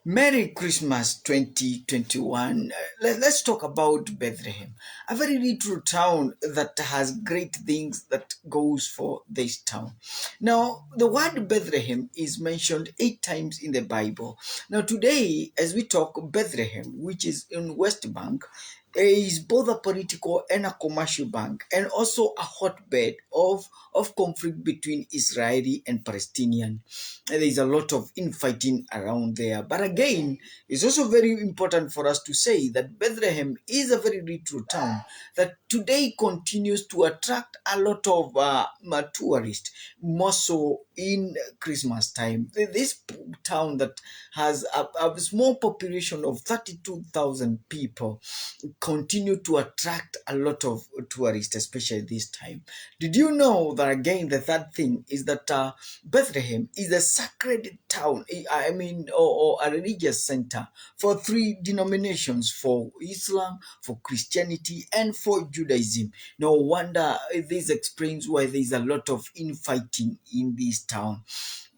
Merry Christmas 2021. Let's talk about Bethlehem, a very little town that has great things that goes for this town. Now, the word Bethlehem is mentioned 8 times in the Bible. Now, today, as we talk Bethlehem, which is in West Bank, is both a political and a commercial bank, and also a hotbed of conflict between Israeli and Palestinian. There is a lot of infighting around there. But again, it's also very important for us to say that Bethlehem is a very little town that today continues to attract a lot of tourists, more so in Christmas time. This town that has a small population of 32,000 people continue to attract a lot of tourists, especially this time. Did you know that again, the third thing is that Bethlehem is a sacred town, or a religious center for three denominations, for Islam, for Christianity, and for Judaism. No wonder this explains why there is a lot of infighting in this town.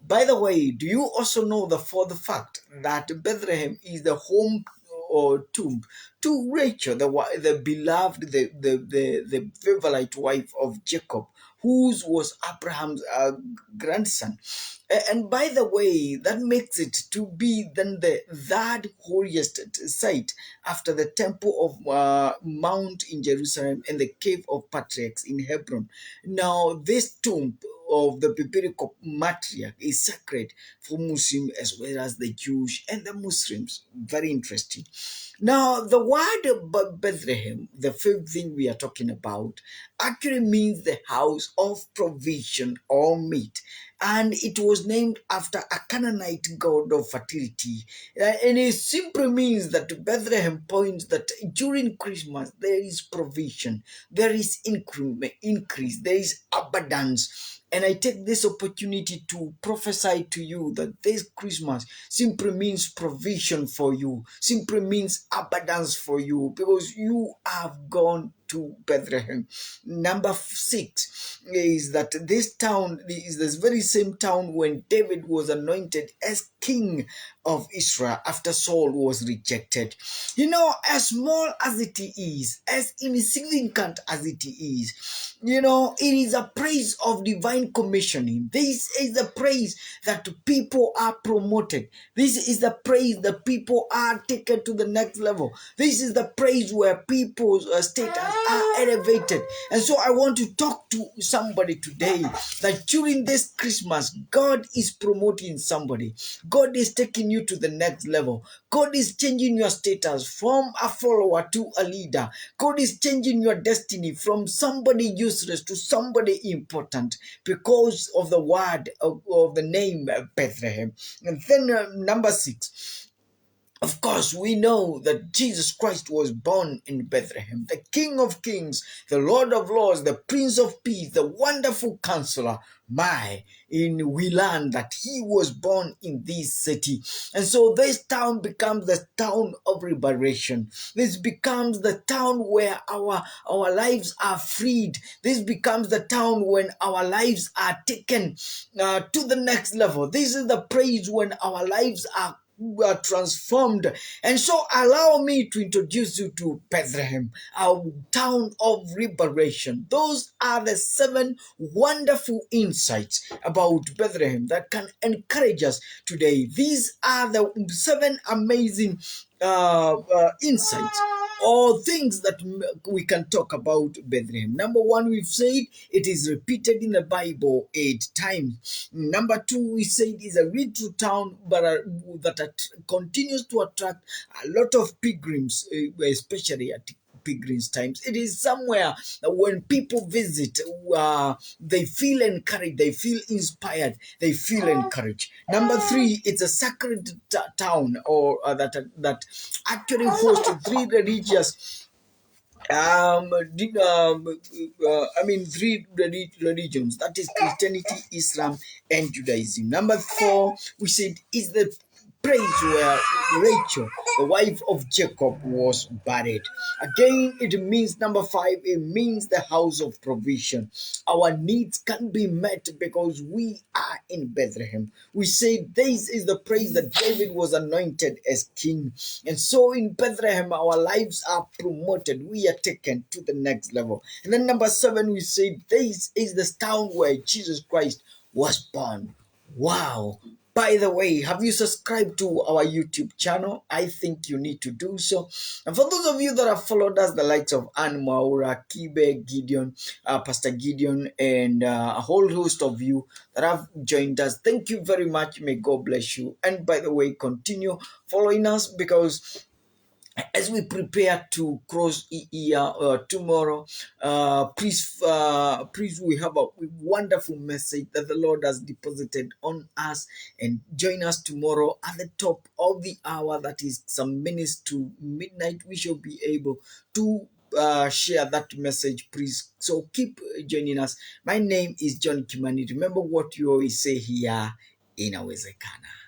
By the way, do you also know for the fact that Bethlehem is the home or tomb to Rachel, the beloved, the favorite wife of Jacob, whose was Abraham's grandson. And by the way, that makes it to be then the third holiest site after the temple of Mount in Jerusalem and the cave of patriarchs in Hebron. Now, this tomb of the biblical matriarch is sacred for Muslims as well as the Jews and the Muslims. Very interesting. Now, the word Bethlehem, the fifth thing we are talking about, actually means the house of provision or meat. And it was named after a Canaanite god of fertility. And it simply means that Bethlehem points that during Christmas there is provision, there is increase, there is abundance. And I take this opportunity to prophesy to you that this Christmas simply means provision for you, simply means abundance for you, because you have gone to Bethlehem. Number 6 is that this town is this very same town when David was anointed as king of Israel after Saul was rejected. You know, as small as it is, as insignificant as it is, it is a praise of divine commissioning. This is the praise that people are promoted. This is the praise that people are taken to the next level. This is the praise where people's status are elevated. And so I want to talk to somebody today that during this Christmas, God is promoting somebody. God is taking you to the next level. God is changing your status from a follower to a leader. God is changing your destiny from somebody useless to somebody important because of the word of the name Bethlehem. And then number 6. Of course, we know that Jesus Christ was born in Bethlehem, the King of Kings, the Lord of Lords, the Prince of Peace, the wonderful counselor. We learn that he was born in this city. And so this town becomes the town of liberation. This becomes the town where our lives are freed. This becomes the town when our lives are taken to the next level. This is the praise when our lives are transformed. And so allow me to introduce you to Bethlehem, our town of liberation. Those are the 7 wonderful insights about Bethlehem that can encourage us today. These are the 7 amazing insights or things that we can talk about Bethlehem. Number 1, we've said it is repeated in the Bible 8 times. Number 2, we said is a little town, but that continues to attract a lot of pilgrims, especially at pilgrims times. It is somewhere that when people visit, they feel encouraged, they feel inspired, they feel encouraged. Number 3, it's a sacred town, or that actually hosts 3 religious 3 religions, that is Christianity, Islam, and Judaism. Number 4, we said is the place where Rachel the wife of Jacob, was buried. Again, it means number five, it means the house of provision. Our needs can be met because we are in Bethlehem. We say this is the praise that David was anointed as king. And so in Bethlehem, our lives are promoted. We are taken to the next level. And then number seven, we say this is the town where Jesus Christ was born. Wow. By the way, have you subscribed to our YouTube channel? I think you need to do so. And for those of you that have followed us, the likes of Anne Maura, Kibe, Gideon, Pastor Gideon, and a whole host of you that have joined us, thank you very much. May God bless you. And by the way, continue following us because as we prepare to cross year tomorrow, please we have a wonderful message that the Lord has deposited on us, and join us tomorrow at the top of the hour, that is some minutes to midnight. We shall be able to share that message, please. So keep joining us. My name is John Kimani. Remember what you always say here in Awezekana.